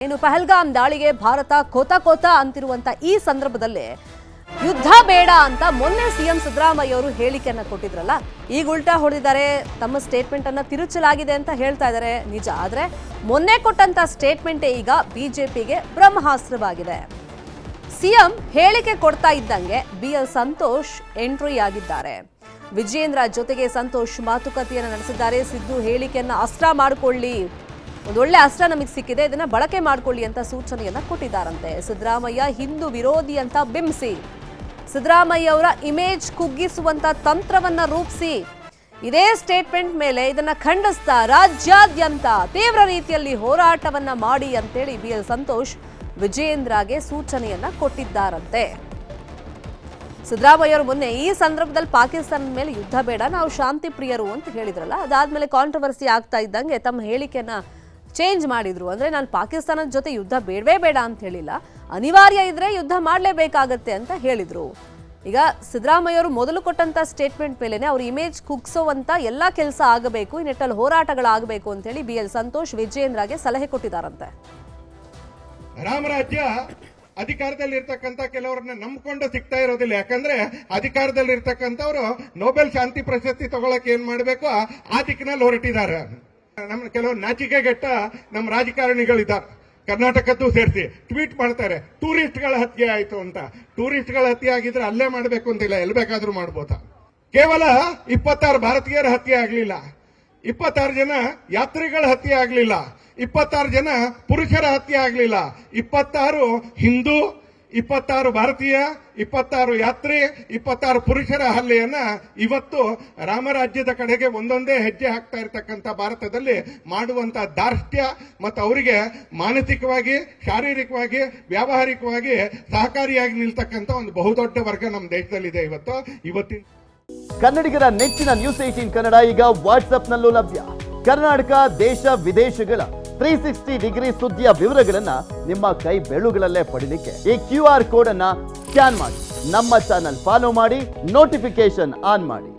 ಏನು ಪಹಲ್ಗಾಮ್ ದಾಳಿಗೆ ಭಾರತ ಕೋತ ಅಂತಿರುವಂತ ಈ ಸಂದರ್ಭದಲ್ಲಿ ಯುದ್ಧ ಬೇಡ ಅಂತ ಮೊನ್ನೆ ಸಿಎಂ ಸಿದ್ದರಾಮಯ್ಯ ಅವರು ಹೇಳಿಕೆಯನ್ನ ಕೊಟ್ಟಿದ್ರಲ್ಲ, ಈಗ ಉಲ್ಟಾ ಹೊಡೆದಿದ್ದಾರೆ. ತಮ್ಮ ಸ್ಟೇಟ್ಮೆಂಟ್ ಅನ್ನ ತಿರುಚಲಾಗಿದೆ ಅಂತ ಹೇಳ್ತಾ ಇದ್ದಾರೆ. ನಿಜ, ಆದ್ರೆ ಮೊನ್ನೆ ಕೊಟ್ಟಂತ ಸ್ಟೇಟ್ಮೆಂಟ್ ಈಗ ಬಿಜೆಪಿಗೆ ಬ್ರಹ್ಮಾಸ್ತ್ರವಾಗಿದೆ. ಸಿಎಂ ಹೇಳಿಕೆ ಕೊಡ್ತಾ ಇದ್ದಂಗೆ ಬಿಎಲ್ ಸಂತೋಷ್ ಎಂಟ್ರಿ ಆಗಿದ್ದಾರೆ. ವಿಜಯೇಂದ್ರ ಜೊತೆಗೆ ಸಂತೋಷ್ ಮಾತುಕತೆಯನ್ನು ನಡೆಸಿದ್ದಾರೆ. ಸಿದ್ದು ಹೇಳಿಕೆಯನ್ನ ಅಸ್ತ್ರ ಮಾಡಿಕೊಳ್ಳಿ, ಒಂದೊಳ್ಳೆ ಅಸ್ತ್ರ ನಮಗೆ ಸಿಕ್ಕಿದೆ, ಇದನ್ನ ಬಳಕೆ ಮಾಡಿಕೊಳ್ಳಿ ಅಂತ ಸೂಚನೆಯನ್ನ ಕೊಟ್ಟಿದ್ದಾರಂತೆ. ಸಿದ್ದರಾಮಯ್ಯ ಹಿಂದೂ ವಿರೋಧಿ ಅಂತ ಬಿಂಬಿಸಿ, ಸಿದ್ದರಾಮಯ್ಯ ಅವರ ಇಮೇಜ್ ಕುಗ್ಗಿಸುವಂತ ತಂತ್ರವನ್ನ ರೂಪಿಸಿ ಇದೇ ಸ್ಟೇಟ್ಮೆಂಟ್ ಮೇಲೆ ಇದನ್ನ ಖಂಡಿಸ್ತಾ ರಾಜ್ಯಾದ್ಯಂತ ತೀವ್ರ ರೀತಿಯಲ್ಲಿ ಹೋರಾಟವನ್ನ ಮಾಡಿ ಅಂತೇಳಿ ಬಿಎಲ್ ಸಂತೋಷ್ ವಿಜಯೇಂದ್ರಗೆ ಸೂಚನೆಯನ್ನ ಕೊಟ್ಟಿದ್ದಾರಂತೆ. ಸಿದ್ದರಾಮಯ್ಯ ಅವರು ಮೊನ್ನೆ ಈ ಸಂದರ್ಭದಲ್ಲಿ ಪಾಕಿಸ್ತಾನದ ಮೇಲೆ ಯುದ್ಧ ಬೇಡ, ನಾವು ಶಾಂತಿ ಪ್ರಿಯರು ಅಂತ ಹೇಳಿದ್ರಲ್ಲ, ಅದಾದ್ಮೇಲೆ ಕಾಂಟ್ರವರ್ಸಿ ಆಗ್ತಾ ಇದ್ದಂಗೆ ತಮ್ಮ ಹೇಳಿಕೆಯನ್ನ ಚೇಂಜ್ ಮಾಡಿದ್ರು. ಅಂದ್ರೆ ನಾನು ಪಾಕಿಸ್ತಾನದ ಜೊತೆ ಯುದ್ಧ ಬೇಡವೇ ಬೇಡ ಅಂತ ಹೇಳಿಲ್ಲ, ಅನಿವಾರ್ಯ ಇದ್ರೆ ಯುದ್ಧ ಮಾಡಲೇಬೇಕಾಗತ್ತೆ ಅಂತ ಹೇಳಿದ್ರು. ಈಗ ಸಿದ್ದರಾಮಯ್ಯ ಅವರು ಮೊದಲು ಕೊಟ್ಟಂತ ಸ್ಟೇಟ್ಮೆಂಟ್ ಮೇಲೆನೆ ಅವ್ರ ಇಮೇಜ್ ಕುಗ್ಸೋವಂತ ಎಲ್ಲಾ ಕೆಲಸ ಆಗಬೇಕು, ಈ ನಿಟ್ಟಲ್ಲಿ ಹೋರಾಟಗಳಾಗಬೇಕು ಅಂತ ಹೇಳಿ ಬಿಎಲ್ ಸಂತೋಷ್ ವಿಜಯೇಂದ್ರಗೆ ಸಲಹೆ ಕೊಟ್ಟಿದ್ದಾರಂತೆ. ರಾಮರಾಜ್ಯ ಅಧಿಕಾರದಲ್ಲಿ ಇರ್ತಕ್ಕಂಥ ಕೆಲವರನ್ನ ನಂಬಿಕೊಂಡು ಸಿಗ್ತಾ ಇರೋದಿಲ್ಲ. ಯಾಕಂದ್ರೆ ಅಧಿಕಾರದಲ್ಲಿ ಇರ್ತಕ್ಕಂಥವ್ರು ನೊಬೆಲ್ ಶಾಂತಿ ಪ್ರಶಸ್ತಿ ತಗೊಳಕ್ ಏನ್ ಮಾಡ್ಬೇಕು ಆ ದಿಕ್ಕಿನಲ್ಲಿ ಹೊರಟಿದ್ದಾರೆ. ನಮ್ಮ ಕೆಲವು ನಾಚಿಕೆಗೆಟ್ಟ ನಮ್ಮ ರಾಜಕಾರಣಿಗಳಿದ್ದಾರೆ, ಕರ್ನಾಟಕದ್ದು ಸೇರಿಸಿ ಟ್ವೀಟ್ ಮಾಡ್ತಾರೆ, ಟೂರಿಸ್ಟ್ಗಳ ಹತ್ಯೆ ಆಯ್ತು ಅಂತ. ಟೂರಿಸ್ಟ್ಗಳ ಹತ್ಯೆ ಆಗಿದ್ರೆ ಅಲ್ಲೇ ಮಾಡಬೇಕು ಅಂತಿಲ್ಲ, ಎಲ್ಲಿ ಬೇಕಾದ್ರೂ ಮಾಡ್ಬೋದಾ? ಕೇವಲ 26 ಭಾರತೀಯರ ಹತ್ಯೆ ಆಗ್ಲಿಲ್ಲ, 26 ಜನ ಯಾತ್ರಿಗಳ ಹತ್ಯೆ ಆಗ್ಲಿಲ್ಲ, 26 ಜನ ಪುರುಷರ ಹತ್ಯೆ ಆಗ್ಲಿಲ್ಲ, 26 ಹಿಂದೂ, 26 ಭಾರತೀಯ, 26 ಯಾತ್ರಿ, 26 ಪುರುಷರ ಹಲ್ಲೆಯನ್ನ ಇವತ್ತು ರಾಮರಾಜ್ಯದ ಕಡೆಗೆ ಒಂದೊಂದೇ ಹೆಜ್ಜೆ ಹಾಕ್ತಾ ಇರತಕ್ಕಂಥ ಭಾರತದಲ್ಲಿ ಮಾಡುವಂತ ದಾರ್ಷ್ಟ್ಯ ಮತ್ತು ಅವರಿಗೆ ಮಾನಸಿಕವಾಗಿ, ಶಾರೀರಿಕವಾಗಿ, ವ್ಯಾವಹಾರಿಕವಾಗಿ ಸಹಕಾರಿಯಾಗಿ ನಿಲ್ತಕ್ಕಂಥ ಒಂದು ಬಹುದೊಡ್ಡ ವರ್ಗ ನಮ್ಮ ದೇಶದಲ್ಲಿದೆ ಇವತ್ತಿನ. ಕನ್ನಡಿಗರ ನೆಚ್ಚಿನ ನ್ಯೂಸ್ 18 ಕನ್ನಡ ಈಗ ವಾಟ್ಸ್ಆಪ್ನಲ್ಲೂ ಲಭ್ಯ. ಕರ್ನಾಟಕ, ದೇಶ ವಿದೇಶಗಳ 360 ಡಿಗ್ರಿ ಸುದ್ದಿಯ ವಿವರಗಳನ್ನ ನಿಮ್ಮ ಕೈ ಬೆರಳುಗಳಲ್ಲೇ ಪಡಿಲಿಕ್ಕೆ ಈ QR ಕೋಡ್ ಅನ್ನ ಸ್ಕ್ಯಾನ್ ಮಾಡಿ, ನಮ್ಮ ಚಾನಲ್ ಫಾಲೋ ಮಾಡಿ, ನೋಟಿಫಿಕೇಶನ್ ಆನ್ ಮಾಡಿ.